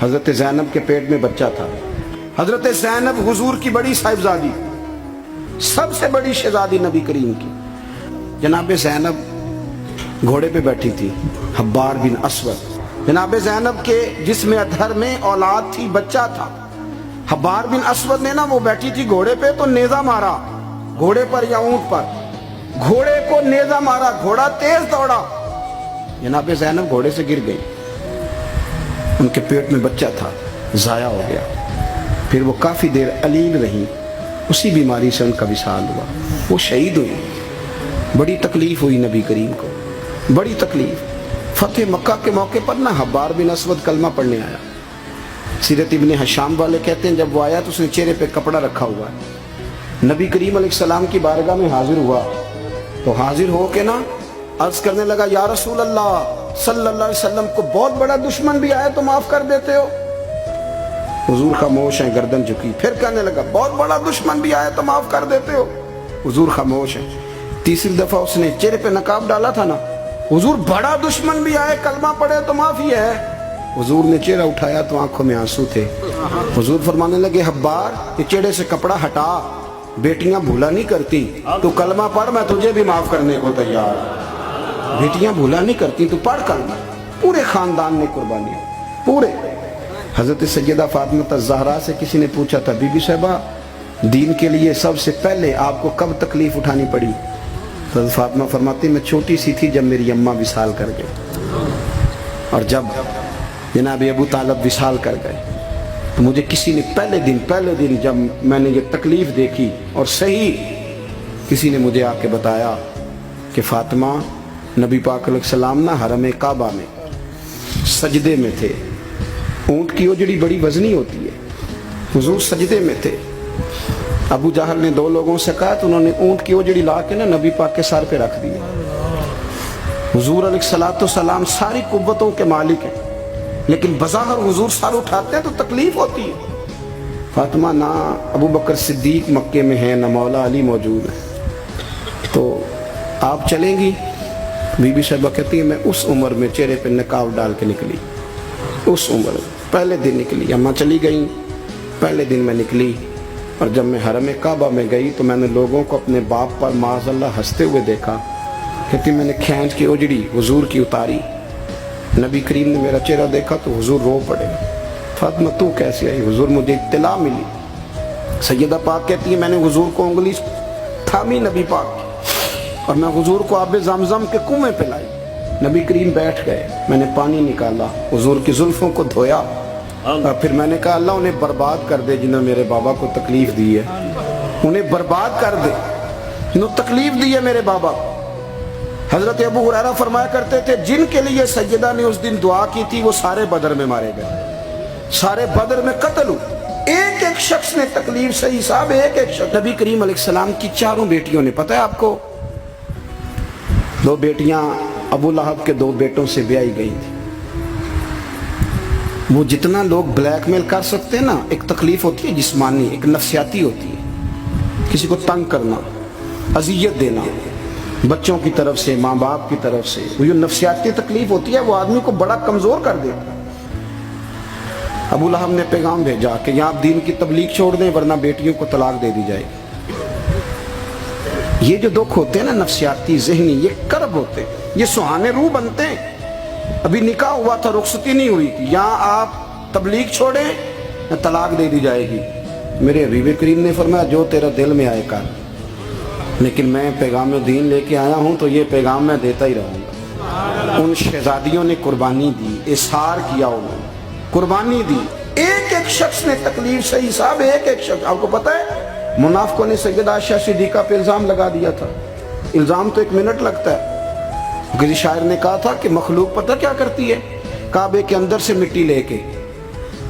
حضرت زینب کے پیٹ میں بچہ تھا. حضرت زینب حضور کی بڑی صاحبزادی، سب سے بڑی شہزادی نبی کریم کی. جناب زینب گھوڑے پہ بیٹھی تھی، حبار بن اسود. جناب زینب کے جسم اطہر میں اولاد تھی، بچہ تھا. حبار بن اسود نے وہ بیٹھی تھی گھوڑے پہ، تو نیزہ مارا گھوڑے پر یا اونٹ پر، گھوڑے کو نیزہ مارا، گھوڑا تیز دوڑا، جناب زینب گھوڑے سے گر گئی. ان کے پیٹ میں بچہ تھا، ضائع ہو گیا. پھر وہ کافی دیر علیل رہی، اسی بیماری سے ان کا وصال ہوا. وہ شہید ہوئی. بڑی تکلیف ہوئی نبی کریم کو، بڑی تکلیف. فتح مکہ کے موقع پر حبار بن اسود کلمہ پڑھنے آیا. سیرت ابن حشام والے کہتے ہیں جب وہ آیا تو اس نے چہرے پہ کپڑا رکھا ہوا ہے. نبی کریم علیہ السلام کی بارگاہ میں حاضر ہوا تو حاضر ہو کے عرض کرنے لگا یا رسول اللہ صلی اللہ علیہ وسلم کو بہت بڑا دشمن بھی آیا تو معاف کر دیتے ہو. حضور خاموش ہیں، گردن جھکی. پھر کہنے لگا بہت بڑا دشمن بھی آیا تو معاف کر دیتے ہو. حضور خاموش ہیں. تیسری دفعہ اس نے چہرے پہ نقاب ڈالا تھا حضور بڑا دشمن بھی آئے کلمہ پڑھے تو معافی ہے. حضور نے چہرہ اٹھایا تو آنکھوں میں آنسو تھے. حضور فرمانے لگے حبار یہ چہرے سے کپڑا ہٹا، بیٹیاں بھولا نہیں کرتی، تو کلمہ پڑھ میں تجھے بھی معاف کرنے کو تیار. بیٹیاں بھولا نہیں کرتی، تو پڑھ کلمہ. پورے خاندان نے قربانی، پورے. حضرت سیدہ فاطمہ الزہرا سے کسی نے پوچھا تھا بی بی صاحبہ دین کے لیے سب سے پہلے آپ کو کب تکلیف اٹھانی پڑی؟ حضرت فاطمہ فرماتی میں چھوٹی سی تھی جب میری اماں وصال کر گئی، اور جب جناب ابو طالب وصال کر گئے تو مجھے کسی نے پہلے دن جب میں نے یہ تکلیف دیکھی اور صحیح کسی نے مجھے آ کے بتایا کہ فاطمہ نبی پاک علیہ السلام حرم کعبہ میں سجدے میں تھے. اونٹ کی اوجڑی بڑی وزنی ہوتی ہے، حضور سجدے میں تھے. ابو جہل نے دو لوگوں سے کہا تو انہوں نے اونٹ کی اوجڑی لا کے نبی پاک کے سر پہ رکھ دی. حضور علیہ السلام ساری قوتوں کے مالک ہیں، لیکن بظاہر حضور سر اٹھاتے ہیں تو تکلیف ہوتی ہے. فاطمہ نہ ابو بکر صدیق مکے میں ہیں نہ مولا علی موجود ہے، تو آپ چلیں گی؟ بی بی صاحبہ کہتی ہے میں اس عمر میں چہرے پہ نقاب ڈال کے نکلی، اس عمر پہلے دن نکلی. اماں چلی گئیں، پہلے دن میں نکلی، اور جب میں حرم کعبہ میں گئی تو میں نے لوگوں کو اپنے باپ پر معاذ اللہ ہنستے ہوئے دیکھا. کہتی میں نے کھینچ کے اوجڑی حضور کی اتاری. نبی کریم نے میرا چہرہ دیکھا تو حضور رو پڑے. فاطمہ تو کیسے آئی؟ حضور مجھے اطلاع ملی. سیدہ پاک کہتی ہے میں نے حضور کو انگلی تھامی نبی پاک کی، اور میں حضور کو آب زمزم کے کنویں پہ لائی. نبی کریم بیٹھ گئے، میں نے پانی نکالا، حضور کی زلفوں کو دھویا، اور پھر میں نے کہا اللہ انہیں برباد کر دے جنہوں نے میرے بابا کو تکلیف دی ہے، انہیں برباد کر دے جنہوں تکلیف دی ہے میرے بابا. حضرت ابو ہریرہ فرمایا کرتے تھے جن کے لیے سیدہ نے اس دن دعا کی تھی وہ سارے بدر میں مارے گئے، سارے بدر میں قتل ہوئے. ایک ایک شخص نے تکلیف صحیح صاحب، ایک ایک شخص. نبی کریم علیہ السلام کی چاروں بیٹیوں نے، پتہ ہے آپ کو، دو بیٹیاں ابو لہب کے دو بیٹوں سے بیائی گئی تھی. وہ جتنا لوگ بلیک میل کر سکتے ہیں ایک تکلیف ہوتی ہے جسمانی، ایک نفسیاتی ہوتی ہے، کسی کو تنگ کرنا، اذیت دینا، بچوں کی طرف سے، ماں باپ کی طرف سے، وہ جو نفسیاتی تکلیف ہوتی ہے وہ آدمی کو بڑا کمزور کر دیتا ہے. ابو لہب نے پیغام بھیجا کہ یہاں آپ دین کی تبلیغ چھوڑ دیں ورنہ بیٹیوں کو طلاق دے دی جائے گی. یہ جو دکھ ہوتے ہیں نفسیاتی ذہنی، یہ کرب ہوتے ہیں، یہ سہانے روح بنتے ہیں. ابھی نکاح ہوا تھا، رخصتی نہیں ہوئی تھی، یہاں آپ تبلیغ چھوڑیں طلاق دے دی جائے گی. میرے حبیب کریم نے فرمایا جو تیرا دل میں آئے کر، لیکن میں پیغام دین لے کے آیا ہوں تو یہ پیغام میں دیتا ہی رہوں گا. ان شہزادیوں نے قربانی دی، اظہار کیا، انہوں نے قربانی دی. ایک ایک شخص نے تکلیف صحیح صاحب، ایک ایک شخص. آپ کو پتہ ہے منافقوں نے سیدہ عائشہ صدیقہ پہ الزام لگا دیا تھا. الزام تو 1 منٹ لگتا ہے. کسی شاعر نے کہا تھا کہ مخلوق پتہ کیا کرتی ہے، کعبے کے اندر سے مٹی لے کے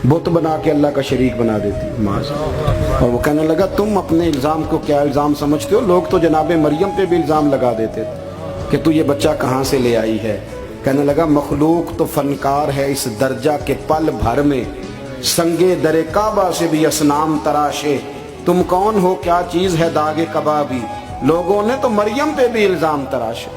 بت بنا کے اللہ کا شریک بنا دیتی. اور وہ کہنے لگا تم اپنے الزام کو کیا الزام سمجھتے ہو؟ لوگ تو جناب مریم پہ بھی الزام لگا دیتے تھے کہ تو یہ بچہ کہاں سے لے آئی ہے. کہنے لگا مخلوق تو فنکار ہے اس درجہ کے پل بھر میں، سنگے در کعبہ سے بھی اصنام تراشے. تم کون ہو، کیا چیز ہے داغ کبابی، لوگوں نے تو مریم پہ بھی الزام تراشے.